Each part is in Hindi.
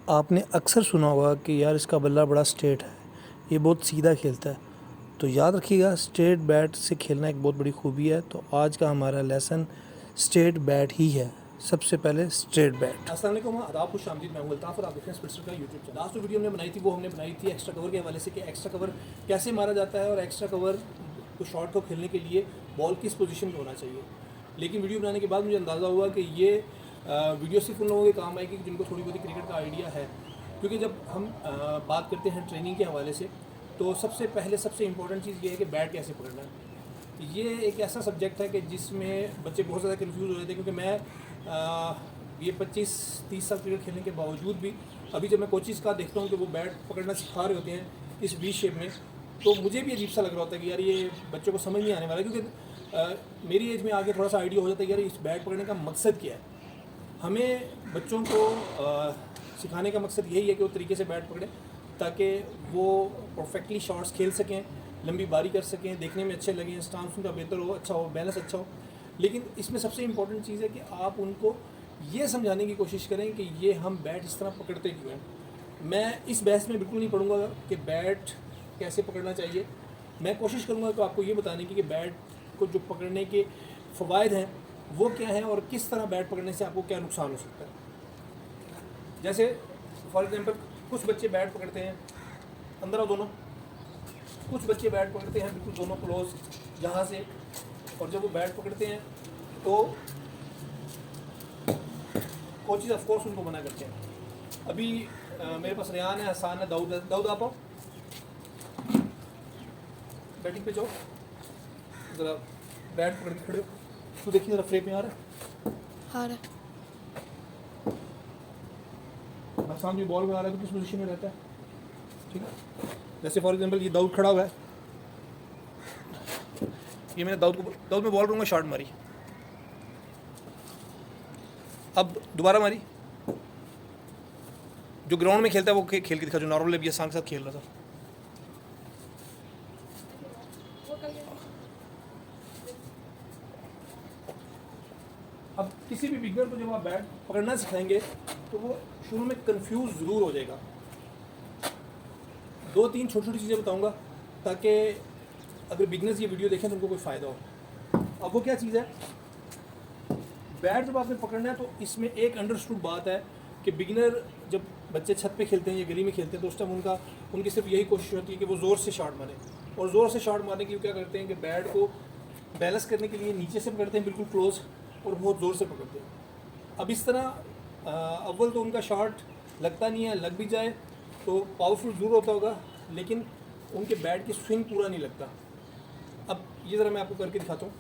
आपने अक्सर सुना होगा कि यार इसका बल्ला बड़ा स्ट्रेट है, ये बहुत सीधा खेलता है। तो याद रखिएगा, स्ट्रेट बैट से खेलना एक बहुत बड़ी खूबी है। तो आज का हमारा लेसन स्ट्रेट बैट ही है। सबसे पहले स्ट्रेट बैट। अस्सलाम वालेकुम, आदाब, खुश आमदीद। मैं हूं अल्ताफ़ और आप देख रहे हैं स्पिट्सर का यूट्यूब चैनल। लास्ट जो वीडियो हमने बनाई थी वो हमने बनाई थी एक्स्ट्रा कवर के हवाले से कि एक्स्ट्रा कवर कैसे मारा जाता है और एक्स्ट्रा कवर को शॉट को खेलने के लिए बॉल किस पोजीशन में होना चाहिए। लेकिन वीडियो बनाने के बाद मुझे अंदाज़ा हुआ कि ये वीडियो सिर्फ उन लोगों के काम आएगी जिनको थोड़ी बहुत क्रिकेट का आइडिया है, क्योंकि जब हम बात करते हैं ट्रेनिंग के हवाले से तो सबसे पहले सबसे इंपॉर्टेंट चीज़ ये है कि बैट कैसे पकड़ना है। ये एक ऐसा सब्जेक्ट है कि जिसमें बच्चे बहुत ज़्यादा कन्फ्यूज़ हो रहे थे, क्योंकि मैं ये 25-30 साल क्रिकेट खेलने के बावजूद भी अभी जब मैं कोचिज़ का देखता हूँ कि वो बैट पकड़ना सिखा रहे होते हैं इस वी शेप में, तो मुझे भी अजीब सा लग रहा होता है कि यार ये बच्चों को समझ नहीं आने वाला, क्योंकि मेरी एज में आगे थोड़ा सा आइडिया हो जाता है कि यार इस बैट पकड़ने का मकसद क्या है। हमें बच्चों को सिखाने का मकसद यही है कि वो तरीके से बैट पकड़ें ताकि वो परफेक्टली शॉट्स खेल सकें, लंबी बारी कर सकें, देखने में अच्छे लगें, स्टांस उनका बेहतर हो, अच्छा हो, बैलेंस अच्छा हो। लेकिन इसमें सबसे इम्पोर्टेंट चीज़ है कि आप उनको ये समझाने की कोशिश करें कि ये हम बैट इस तरह पकड़ते क्यों हैं। मैं इस बहस में बिल्कुल नहीं पढ़ूंगा कि बैट कैसे पकड़ना चाहिए। मैं कोशिश करूंगा कि आपको ये बताने की कि बैट को जो पकड़ने के फ़वाइद हैं वो क्या हैं और किस तरह बैट पकड़ने से आपको क्या नुकसान हो सकता है। जैसे फॉर एग्जांपल कुछ बच्चे बैट पकड़ते हैं अंदर और दोनों, कुछ बच्चे बैट पकड़ते हैं बिल्कुल दोनों क्लोज यहाँ से, और जब वो बैट पकड़ते हैं तो कोचेज ऑफ कोर्स उनको मना करते हैं। अभी मेरे पास रेहान है, हसान है, दाऊद है। दाऊद आप आओ, बैटिंग पे जाओ, ज़रा बैट पकड़ के खड़े हो। तो देखिए ज़रा फ्रेम में आ रहा है, आ रहा हसान जो बॉल बना रहा है तो किस पोजीशन में रहता है, ठीक है। जैसे फॉर एग्जांपल ये दाऊद खड़ा हुआ है, ये मैंने दाऊद में बॉल करूँगा, शॉट मारी, अब दोबारा मारी। जो ग्राउंड में खेलता है वो खेल के दिखा, जो नॉर्मल अभी हसान के साथ खेल रहा था। अब किसी भी बिगनर को जब आप बैट पकड़ना सिखाएंगे तो वो शुरू में कंफ्यूज ज़रूर हो जाएगा। 2-3 छोटी छोटी चीज़ें बताऊंगा ताकि अगर बिगनर्स ये वीडियो देखें तो उनको कोई फ़ायदा हो। अब वो क्या चीज़ है, बैट जब आपने पकड़ना है तो इसमें एक अंडरस्टूड बात है कि बिगिनर जब बच्चे छत पे खेलते हैं या गली में खेलते हैं तो उस टाइम उनकी सिर्फ यही कोशिश होती है कि वो ज़ोर से शॉट मारें। और ज़ोर से शॉट मारने के लिए क्या करते हैं कि बैट को बैलेंस करने के लिए नीचे से पकड़ते हैं बिल्कुल क्लोज, और बहुत ज़ोर से पकड़ते हैं। अब इस तरह अव्वल तो उनका शॉट लगता नहीं है, लग भी जाए तो पावरफुल ज़रूर होता होगा, लेकिन उनके बैट की स्विंग पूरा नहीं लगता। अब ये ज़रा मैं आपको करके दिखाता हूँ।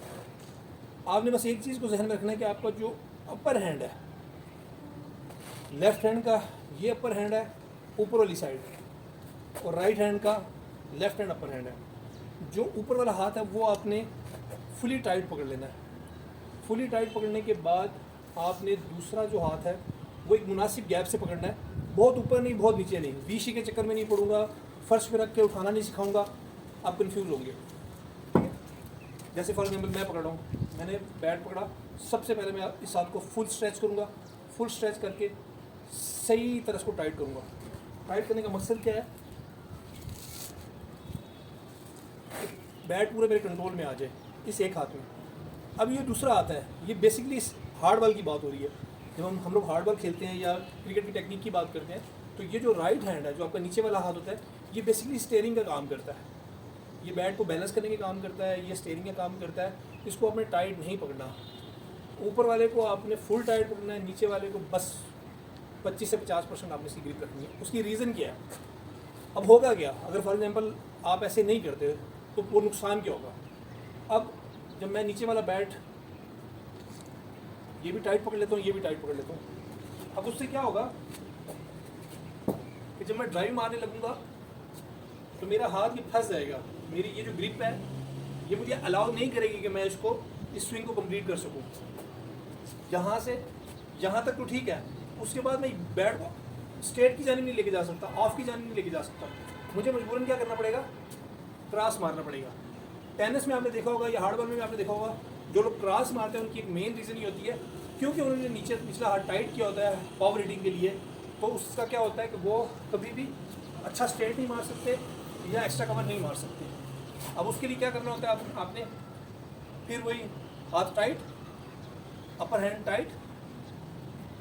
आपने बस एक चीज़ को जहन में रखना है कि आपका जो अपर हैंड है, लेफ़्ट हैंड का ये अपर हैंड है ऊपर वाली साइड, और राइट हैंड का लेफ़्ट हैंड अपर हैंड है। जो ऊपर वाला हाथ है वो आपने फुली टाइट पकड़ लेना है। फुली टाइट पकड़ने के बाद आपने दूसरा जो हाथ है वो एक मुनासिब गैप से पकड़ना है, बहुत ऊपर नहीं बहुत नीचे नहीं। बीसी के चक्कर में नहीं पड़ूंगा, फर्श पे रख के उठाना नहीं सिखाऊंगा, आप कंफ्यूज होंगे। जैसे फॉर एग्जाम्पल मैं पकड़ रहा हूँ, मैंने बैट पकड़ा, सबसे पहले मैं इस हाथ को फुल स्ट्रेच करूँगा, फुल स्ट्रेच करके सही तरह इसको टाइट करूँगा। टाइट करने का मकसद क्या है, बैट पूरे मेरे कंट्रोल में आ जाए इस एक हाथ में। अब ये दूसरा हाथ है, ये बेसिकली इस हार्ड बॉल की बात हो रही है। जब हम लोग हार्ड बॉल खेलते हैं या क्रिकेट की टेक्निक की बात करते हैं तो ये जो राइट हैंड है, जो आपका नीचे वाला हाथ होता है, ये बेसिकली स्टीयरिंग का काम करता है। ये बैट को बैलेंस करने का काम करता है, ये स्टीयरिंग का काम करता है। इसको आपने टाइट नहीं पकड़ना, ऊपर वाले को आपने फुल टाइट पकड़ना है, नीचे वाले को बस 25 से 50% आपने इसकी ग्रिप रखनी है। उसकी रीज़न क्या है, अब होगा क्या अगर फॉर एग्जांपल आप ऐसे नहीं करते तो वो नुकसान क्या होगा। अब जब मैं नीचे वाला बैट ये भी टाइट पकड़ लेता हूँ, ये भी टाइट पकड़ लेता हूँ, अब उससे क्या होगा कि जब मैं ड्राइव मारने लगूंगा तो मेरा हाथ ये फंस जाएगा। मेरी ये जो ग्रिप है ये मुझे अलाउ नहीं करेगी कि मैं इसको इस स्विंग को कंप्लीट कर सकूं। यहाँ से यहाँ तक तो ठीक है, उसके बाद मैं बैट को स्ट्रेट की जानिब नहीं लेके जा सकता, ऑफ की जानिब नहीं लेके जा सकता। मुझे मजबूरन क्या करना पड़ेगा, क्रॉस मारना पड़ेगा। टेनिस में आपने देखा होगा या हार्ड बॉल में आपने देखा होगा, जो लोग क्रॉस मारते हैं उनकी एक मेन रीज़न ये होती है क्योंकि उन्होंने नीचे निचला हाथ टाइट किया होता है पावर हिटिंग के लिए, तो उसका क्या होता है कि वो कभी भी अच्छा स्ट्रेट नहीं मार सकते या एक्स्ट्रा कवर नहीं मार सकते। अब उसके लिए क्या करना होता है आपने फिर वही हाथ टाइट, अपर हैंड टाइट,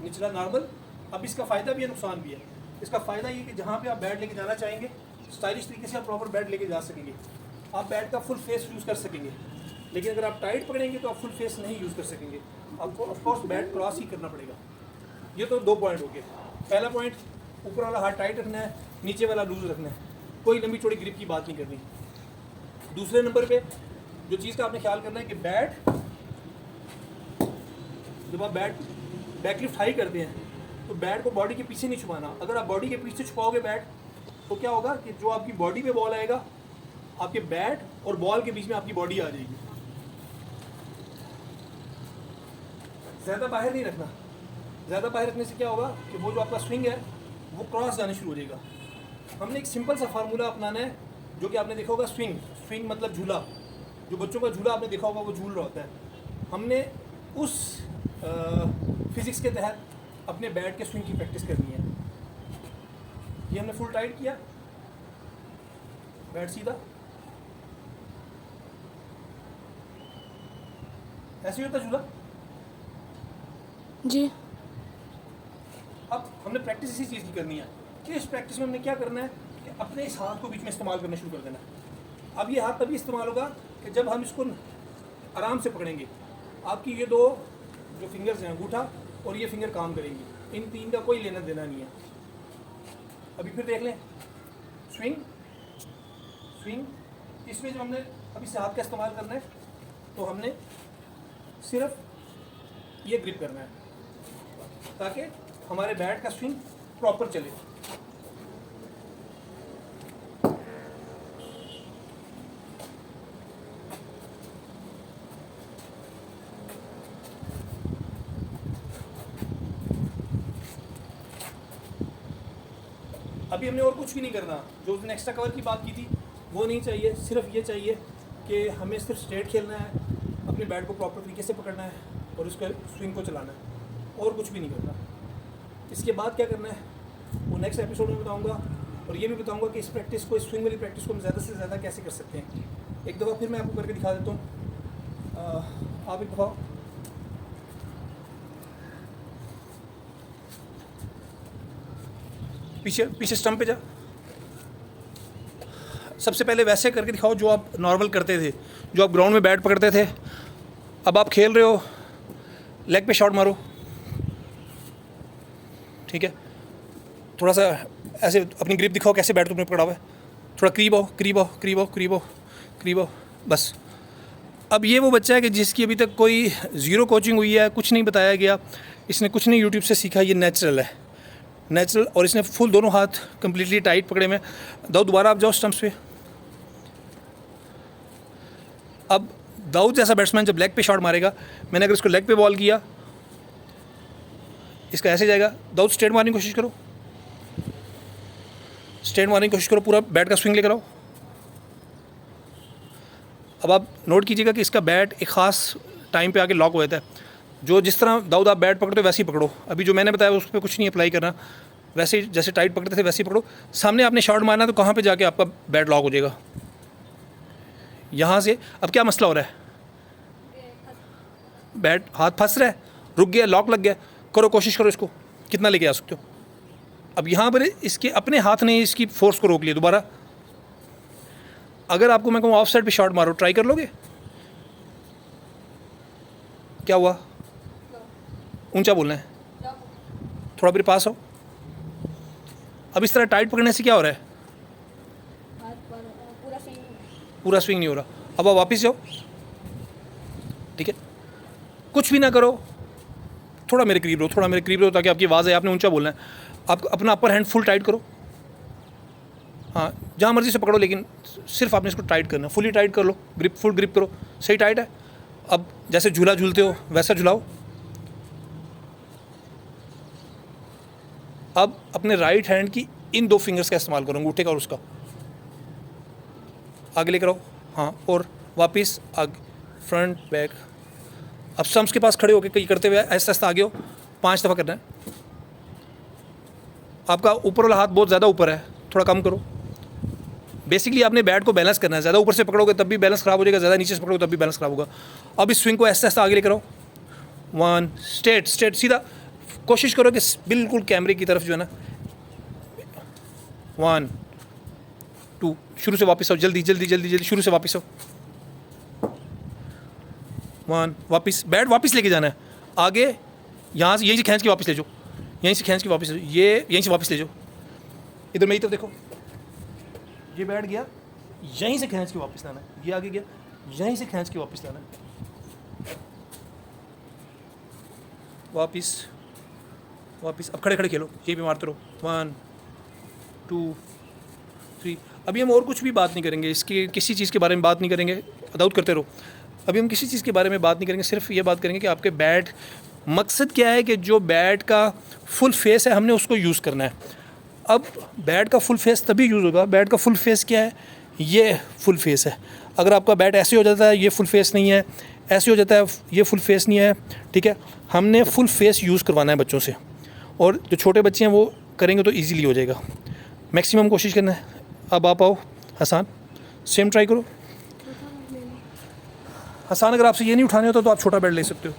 निचला नॉर्मल। अब इसका फ़ायदा भी है, नुकसान भी है। इसका फ़ायदा ये कि जहाँ पे आप बैट लेके जाना चाहेंगे स्टाइलिश तरीके से आप प्रॉपर बैट लेके जा सकेंगे, आप बैट का फुल फेस यूज़ कर सकेंगे। लेकिन अगर आप टाइट पकड़ेंगे तो आप फुल फेस नहीं यूज़ कर सकेंगे, आपको ऑफकोर्स बैट क्रॉस ही करना पड़ेगा। ये तो 2 पॉइंट हो गए। पहला पॉइंट, ऊपर वाला हाथ टाइट रखना है, नीचे वाला लूज रखना है, कोई लंबी चौड़ी ग्रिप की बात नहीं करनी। दूसरे नंबर पे जो चीज़ का आपने ख्याल करना है कि बैट, जब आप बैट बैक लिफ्ट हाई करते हैं तो बैट को बॉडी के पीछे नहीं छुपाना। अगर आप बॉडी के पीछे छुपाओगे बैट तो क्या होगा कि जो आपकी बॉडी पे बॉल आएगा, आपके बैट और बॉल के बीच में आपकी बॉडी आ जाएगी। ज़्यादा बाहर नहीं रखना। ज़्यादा बाहर रखने से क्या होगा कि वो जो आपका स्विंग है वो क्रॉस जाने शुरू हो जाएगा। हमने एक सिंपल सा फार्मूला अपनाना है जो कि आपने देखा होगा, स्विंग मतलब झूला। जो बच्चों का झूला आपने देखा होगा वो झूल रहा होता है। हमने उस फिज़िक्स के तहत अपने बैट के स्विंग की प्रैक्टिस करनी है। ये हमने फुल टाइट किया, बैट सीधा, ऐसे ही होता झूला। जी। अब हमने प्रैक्टिस इसी चीज़ की करनी है कि इस प्रैक्टिस में हमने क्या करना है कि अपने इस हाथ को बीच में इस्तेमाल करना शुरू कर देना है। अब ये हाथ तभी इस्तेमाल होगा कि जब हम इसको आराम से पकड़ेंगे। आपकी ये 2 जो फिंगर्स हैं, अंगूठा और ये फिंगर काम करेंगी, इन 3 का कोई लेना देना नहीं है। अभी फिर देख लें, स्विंग स्विंग। इसमें जब हमने अभी से हाथ का इस्तेमाल करना है तो हमने सिर्फ ये ग्रिप करना है ताकि हमारे बैट का स्विंग प्रॉपर चले। अभी हमने और कुछ भी नहीं करना। जो उसने एक्स्ट्रा कवर की बात की थी वो नहीं चाहिए, सिर्फ ये चाहिए कि हमें सिर्फ स्ट्रेट खेलना है, अपने बैट को प्रॉपर तरीके से पकड़ना है और उसके स्विंग को चलाना है, और कुछ भी नहीं करना। इसके बाद क्या करना है वो नेक्स्ट एपिसोड में बताऊंगा, और ये भी बताऊंगा कि इस प्रैक्टिस को, इस स्विंग वाली प्रैक्टिस को हम ज़्यादा से ज़्यादा कैसे कर सकते हैं। एक दफ़ा फिर मैं आपको करके दिखा देता हूँ। आप एक दफ़ा पीछे पीछे स्टंप पे जा। सबसे पहले वैसे करके दिखाओ जो आप नॉर्मल करते थे, जो आप ग्राउंड में बैट पकड़ते थे। अब आप खेल रहे हो, लेग पे शॉट मारो, ठीक है। थोड़ा सा ऐसे अपनी ग्रिप दिखाओ, कैसे बैट तुमने पकड़ा हुआ है। थोड़ा करीब आओ, करीब आओ, करीब आओ, करीब आओ, करीब आओ, बस। अब ये वो बच्चा है कि जिसकी अभी तक कोई ज़ीरो कोचिंग हुई है, कुछ नहीं बताया गया, इसने कुछ नहीं यूट्यूब से सीखा। ये नेचुरल है, नेचुरल। और इसने फुल दोनों हाथ कम्प्लीटली टाइट पकड़े में। दाऊद दोबारा आप जाओ स्टंप्स पे। अब दाऊद जैसा बैट्समैन जब लेग पे शॉट मारेगा, मैंने अगर इसको लेग पे बॉल किया, इसका ऐसे जाएगा। दाऊद स्ट्रेट मारने की कोशिश करो, स्ट्रेट मारने की कोशिश करो, पूरा बैट का स्विंग लेकर आओ। अब आप नोट कीजिएगा कि इसका बैट एक ख़ास टाइम पे आके लॉक हो जाता है। जो जिस तरह दाऊद आप बैट पकड़ते हो वैसे ही पकड़ो। अभी जो मैंने बताया उस पर कुछ नहीं अप्लाई करना, वैसे ही जैसे टाइट पकड़ते थे वैसे ही पकड़ो। सामने आपने शॉट मारना तो कहाँ पे जाके आपका बैट लॉक हो जाएगा, यहाँ से। अब क्या मसला हो रहा है, बैट हाथ फंस रहा है, रुक गया, लॉक लग गया। करो, कोशिश करो इसको कितना लेके आ सकते हो। अब यहाँ पर इसके अपने हाथ ने इसकी फोर्स को रोक लिया दोबारा। अगर आपको मैं कहूँ ऑफ साइड पे शॉट मारो, ट्राई कर लोगे? क्या हुआ? ऊंचा बोलना है, थोड़ा मेरे पास आओ। अब इस तरह टाइट पकड़ने से क्या हो रहा है, पूरा स्विंग नहीं हो रहा। अब आप वापस जाओ, ठीक है। कुछ भी ना करो, थोड़ा मेरे करीब रहो, थोड़ा मेरे करीब रहो ताकि आपकी आवाज़ आए। आपने ऊंचा बोलना है। आप अपना अपर हैंड फुल टाइट करो, हाँ जहाँ मर्जी से पकड़ो, लेकिन सिर्फ आपने इसको टाइट करना, फुली टाइट कर लो, ग्रिप फुल ग्रिप करो। सही टाइट है। अब जैसे झूला झूलते हो वैसा झुलाओ। अब अपने राइट हैंड की इन 2 फिंगर्स का इस्तेमाल करो, अंगूठे का और उसका। आगे लेकर आओ, हाँ, और वापस आगे, फ्रंट बैक। अब स्टंप्स के पास खड़े होकर कहीं करते हुए ऐसा ऐसा आगे हो, 5 दफ़ा करना है। आपका ऊपर वाला हाथ बहुत ज़्यादा ऊपर है, थोड़ा कम करो। बेसिकली आपने बैट को बैलेंस करना है, ज़्यादा ऊपर से पकड़ोगे तब भी बैलेंस ख़राब हो जाएगा, ज़्यादा नीचे से पकड़ोगे तब भी बैलेंस ख़राब होगा। अब इस स्विंग को ऐसे ऐसे आगे लेकर आओ, 1 स्ट्रेट स्ट्रेट सीधा, कोशिश करो कि बिल्कुल कैमरे की तरफ जो है ना, 1 2 शुरू से वापस आओ, जल्दी जल्दी जल्दी जल्दी शुरू से वापस आओ, 1 वापस, बैट वापस लेके जाना है आगे, यहाँ से यहीं से खींच के वापस ले जाओ, यहीं से खींच के वापस ले जाओ, ये यहीं से वापस ले जाओ, इधर मेरी तरफ देखो, ये बैठ गया, यहीं से खींच के वापस लाना है, ये आगे गया, यहीं से खींच के वापस लाना है, वापस वापस। अब खड़े खड़े खेलो, ये भी मारते रहो, 1 2 3। अभी हम और कुछ भी बात नहीं करेंगे, इसकी किसी चीज़ के बारे में बात नहीं करेंगे, दाऊद करते रहो। अभी हम किसी चीज़ के बारे में बात नहीं करेंगे, सिर्फ ये बात करेंगे कि आपके बैट, मकसद क्या है कि जो बैट का फुल फेस है हमने उसको यूज़ करना है। अब बैट का फुल फेस तभी यूज़ होगा, बैट का फुल फेस क्या है, ये फुल फेस है। अगर आपका बैट ऐसे हो जाता है, ये फुल फेस नहीं है, ऐसे हो जाता है, ये फुल फेस नहीं है, ठीक है। हमने फुल फेस यूज़ करवाना है बच्चों से, और जो छोटे बच्चे हैं वो करेंगे तो ईजीली हो जाएगा। मैक्सिमम कोशिश करना है। अब आप आओ हसान, सेम ट्राई करो। हसान अगर आपसे ये नहीं उठाने होता तो आप छोटा बैट ले सकते हो,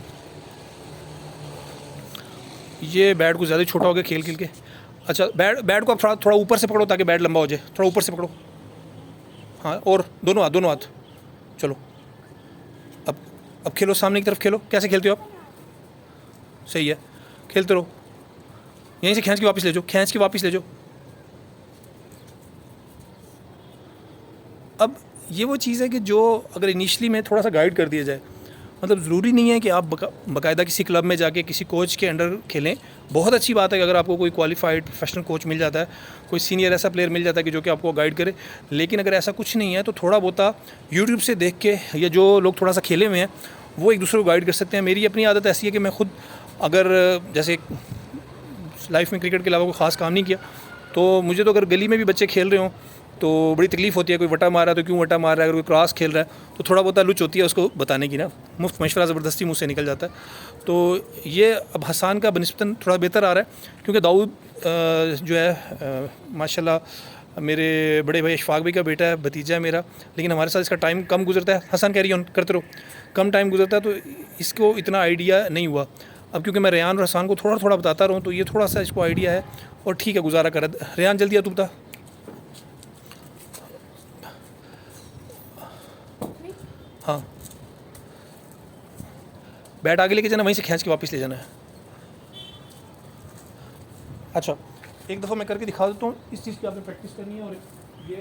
ये बैट को ज़्यादा छोटा हो गया खेल खेल के। अच्छा, बैट को आप थोड़ा ऊपर से पकड़ो ताकि बैट लंबा हो जाए, थोड़ा ऊपर से पकड़ो, हाँ, और दोनों हाथ, चलो। अब खेलो, सामने की तरफ खेलो। कैसे खेलते हो आप? सही है, खेलते रहो, यहीं से खींच के वापस ले जाओ, खींच के वापस ले जाओ। अब ये वो चीज़ है कि जो अगर इनिशियली में थोड़ा सा गाइड कर दिया जाए, मतलब ज़रूरी नहीं है कि आप बाकायदा किसी क्लब में जाके किसी कोच के अंडर खेलें। बहुत अच्छी बात है कि अगर आपको कोई क्वालिफाइड प्रोफेशनल कोच मिल जाता है, कोई सीनियर ऐसा प्लेयर मिल जाता है कि जो कि आपको गाइड करे। लेकिन अगर ऐसा कुछ नहीं है तो थोड़ा बहुत यूट्यूब से देख के, या जो लोग थोड़ा सा खेले हुए हैं वो एक दूसरे को गाइड कर सकते हैं। मेरी अपनी आदत ऐसी है कि मैं खुद, अगर जैसे लाइफ में क्रिकेट के अलावा कोई ख़ास काम नहीं किया, तो मुझे तो अगर गली में भी बच्चे खेल रहे हों तो बड़ी तकलीफ़ होती है। कोई वटा मार रहा है तो क्यों वटा मार रहा है, अगर कोई क्रॉस खेल रहा है तो थोड़ा बहुत लुच होती है उसको बताने की ना, मुफ्त मशवरा ज़बरदस्ती मुँह से निकल जाता है। तो ये अब हसान का बनिस्बतन थोड़ा बेहतर आ रहा है, क्योंकि दाऊद जो है माशाल्लाह मेरे बड़े भाई अशफाक भाई का बेटा है, भतीजा है मेरा, लेकिन हमारे साथ इसका टाइम कम गुजरता है। हसन कैरी ऑन करते रहो, कम टाइम गुजरता है तो इसको इतना आइडिया नहीं हुआ। अब क्योंकि मैं रेयान और हसान को थोड़ा थोड़ा बताता रहूँ तो ये थोड़ा सा इसको आइडिया है और ठीक है, गुजारा कर। रेयान जल्दी आ, तू बता। हाँ, बैट आगे लेके जाना, वहीं से खींच के वापस ले जाना है। अच्छा, एक दफ़ा मैं करके दिखा देता हूँ, इस चीज़ की आपने प्रैक्टिस करनी है। और ये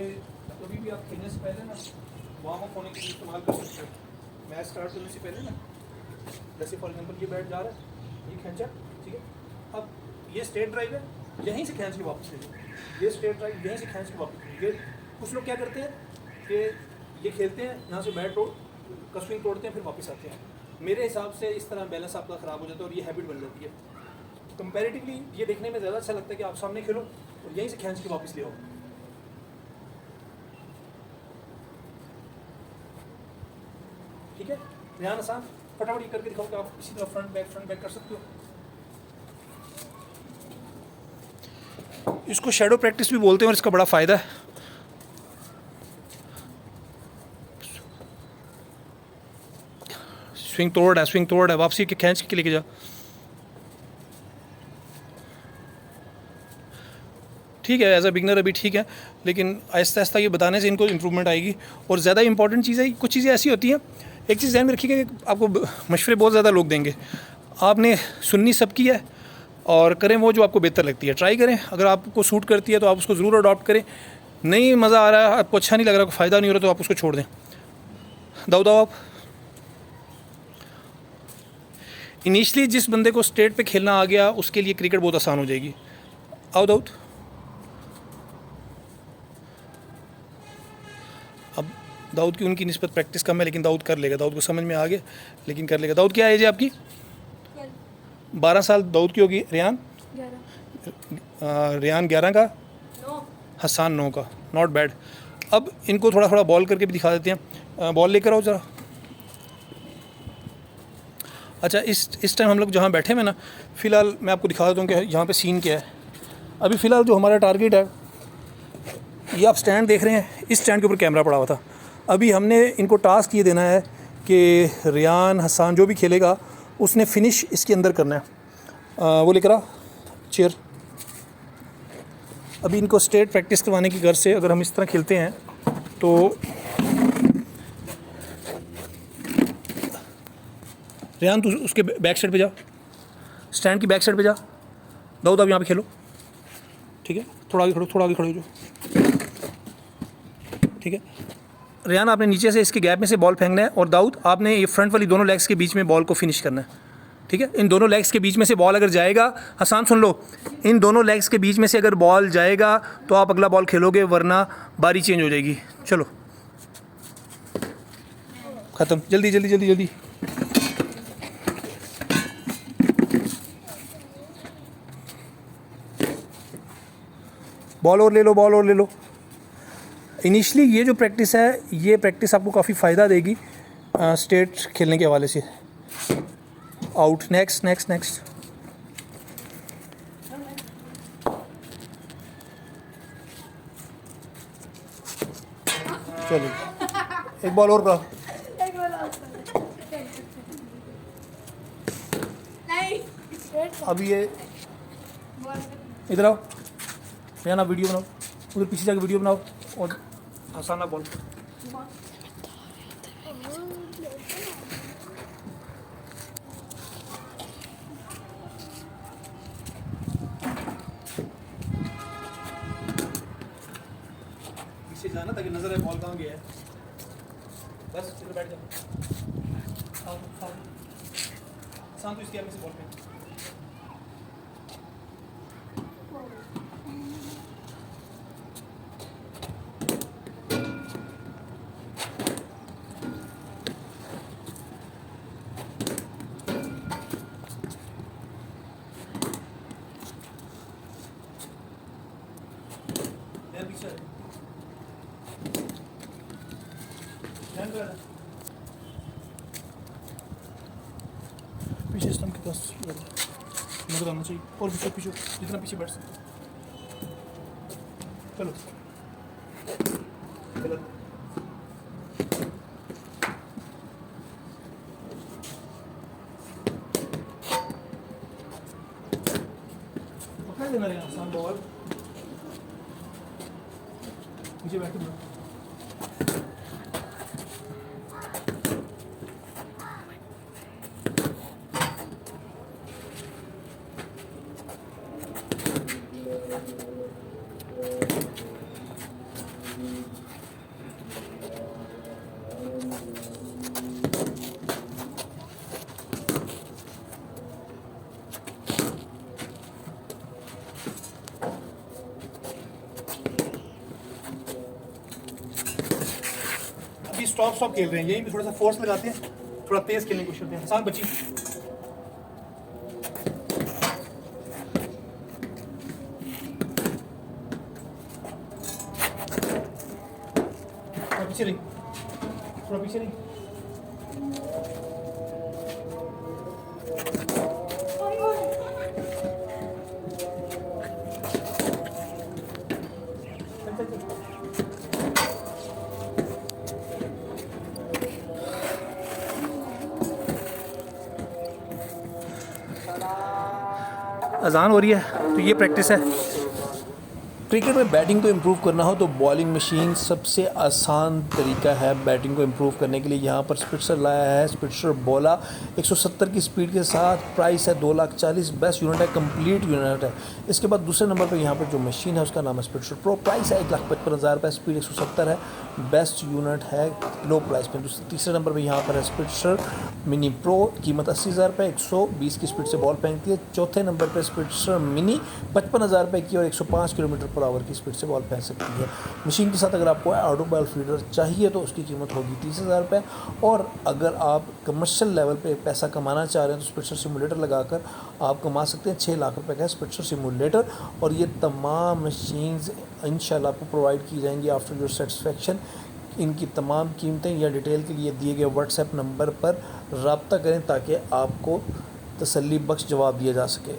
कभी भी आप खेलने से पहले ना वार्म अप होने के लिए इस्तेमाल कर सकते हो। मैच स्टार्ट करने से पहले ना, जैसे फॉर एग्जांपल ये बैट जा रहा है, ये खींचा, ठीक है। अब ये स्ट्रेट ड्राइव है, यहीं से खींच के वापस ले जाओ। ये स्ट्रेट ड्राइव, यहीं से खींच के वापस ले जाओ। कुछ लोग क्या करते हैं कि ये खेलते हैं, यहाँ से बैट का स्विंग तोड़ते हैं, फिर वापस आते हैं। मेरे हिसाब से इस तरह बैलेंस आपका ख़राब हो जाता है और ये हैबिट बन जाती है। कंपैरेटिवली ये देखने में ज़्यादा अच्छा लगता है कि आप सामने खेलो और यहीं से खींच के वापस ले आओ। ठीक है, ध्यान आसान, फटाफट ये करके दिखाओ कि आप इसी तरह फ्रंट बैक कर सकते हो। इसको शैडो प्रैक्टिस भी बोलते हैं और इसका बड़ा फ़ायदा है। स्विंग तोड़ है, वापसी के खींच के लेके जा। ठीक है, एज अ बिगनर अभी ठीक है, लेकिन आहिस्ता आहिस्ता ये बताने से इनको इम्प्रूवमेंट आएगी। और ज़्यादा इंपॉर्टेंट चीज़ है, कुछ चीज़ें ऐसी होती हैं, एक चीज़ ध्यान में रखिएगा कि आपको मशवरे बहुत ज़्यादा लोग देंगे, आपने सुननी सबकी है और करें वो जो आपको बेहतर लगती है। ट्राई करें, अगर आपको सूट करती है तो आप उसको ज़रूर अडॉप्ट करें। नहीं मज़ा आ रहा है, आपको अच्छा नहीं लग रहा, कोई फ़ायदा नहीं हो रहा, तो आप उसको छोड़ दें। दाऊद आओ आप। इनिशियली जिस बंदे को स्टेट पे खेलना आ गया उसके लिए क्रिकेट बहुत आसान हो जाएगी। आओ दाऊद। अब दाऊद की उनकी निस्बत प्रैक्टिस कम है, लेकिन दाऊद कर लेगा, दाऊद को समझ में आ गया, लेकिन कर लेगा। दाऊद क्या एज है आपकी? 12 साल दाऊद की होगी। रेयान? 11। रेयान 11 का, हसान 9 का। Not bad. अब इनको थोड़ा थोड़ा बॉल करके भी दिखा देते हैं। बॉल लेकर आओ ज़रा। अच्छा, इस टाइम हम लोग जहाँ बैठे हुए ना, फ़िलहाल मैं आपको दिखा देता हूँ कि यहाँ पे सीन क्या है। अभी फ़िलहाल जो हमारा टारगेट है, ये आप स्टैंड देख रहे हैं, इस स्टैंड के ऊपर कैमरा पड़ा हुआ था। अभी हमने इनको टास्क ये देना है कि रियान, हसान जो भी खेलेगा उसने फिनिश इसके अंदर करना है। वो लेकर आ चेयर। अभी इनको स्टेट प्रैक्टिस करवाने की गर्ज से अगर हम इस तरह खेलते हैं तो रियान तू उसके बैक साइड पे जा, स्टैंड की बैक साइड पे जा। दाऊद आप यहाँ पे खेलो, ठीक है? थोड़ा आगे खड़ो, थोड़ा आगे खड़ो हो जाओ, ठीक है? रियान आपने नीचे से इसके गैप में से बॉल फेंकना है और दाऊद आपने ये फ्रंट वाली दोनों लेग्स के बीच में बॉल को फिनिश करना है, ठीक है? इन दोनों लेग्स के बीच में से बॉल अगर जाएगा, हसान सुन लो, इन दोनों लेग्स के बीच में से अगर बॉल जाएगा तो आप अगला बॉल खेलोगे, वरना बारी चेंज हो जाएगी। चलो ख़त्म, जल्दी जल्दी जल्दी जल्दी। बॉल और ले लो, बॉल और ले लो। इनिशली ये जो प्रैक्टिस है, ये प्रैक्टिस आपको काफ़ी फ़ायदा देगी स्टेट खेलने के हवाले से। Out, next next next. चलो एक बॉल और करा। अभी ये इधर आओ, यहाँ ना वीडियो बनाओ, उधर पीछे जाके वीडियो बनाओ और हंसाना बॉल। पीछे जाना ताकि नजर आए बॉल कहाँ गया है। बस इधर बैठ जाओ। आओ शांत, इसके आगे से बॉल पे। पीछे पीछे स्टंप के पास नजर आना चाहिए और पीछे पीछे जितना पीछे बैठ सकते। चलो गलत। पकड़ देना है आसान बॉल, नीचे बैठ के। स्टॉप स्टॉप खेल रहे हैं, यही भी थोड़ा सा फोर्स लगाते हैं, थोड़ा तेज खेलने की कोशिश करते हैं। हसान बची, थोड़ा पीछे रही, थोड़ा पीछे रही। अजान हो रही है तो ये प्रैक्टिस है। क्रिकेट में बैटिंग को इम्प्रूव करना हो तो बॉलिंग मशीन सबसे आसान तरीका है बैटिंग को इम्प्रूव करने के लिए। यहाँ पर स्पिट्सर लाया है, स्पिट्सर बोला 170 की स्पीड के साथ, प्राइस है 2,40,000, बेस्ट यूनिट है, कंप्लीट यूनिट है। इसके बाद दूसरे नंबर पर यहाँ पर जो मशीन है उसका नाम है स्पिट्सर प्रो, प्राइस है 1,55,000 रुपये, स्पीड 170 है, बेस्ट यूनिट है लो प्राइस में। तीसरे नंबर पर यहाँ पर है स्पिट्सर मिनी प्रो, कीमत 80,000 रुपये, 120 की स्पीड से बॉल फेंकती है। चौथे नंबर पर स्पिट्सर मिनी 55,000 रुपये की और 105 किलोमीटर पर आवर की स्पीड से बॉल फेंक सकती है। मशीन के साथ अगर आपको ऑटो बॉल फीडर चाहिए तो उसकी कीमत होगी 30,000 रुपये। और अगर आप कमर्शियल लेवल पे पैसा कमाना चाह रहे हैं तो स्पिट्सर सिमुलेटर लगाकर आप कमा सकते हैं 6 लाख रुपए का स्पिट्सर सिमुलेटर। और ये तमाम मशीन्स इंशाल्लाह आपको प्रोवाइड की जाएंगी आफ्टर योर सेटिस्फेक्शन। इनकी तमाम कीमतें या डिटेल के लिए दिए गए व्हाट्सएप नंबर पर रब्ता करें ताकि आपको तसल्ली बख्श जवाब दिया जा सके।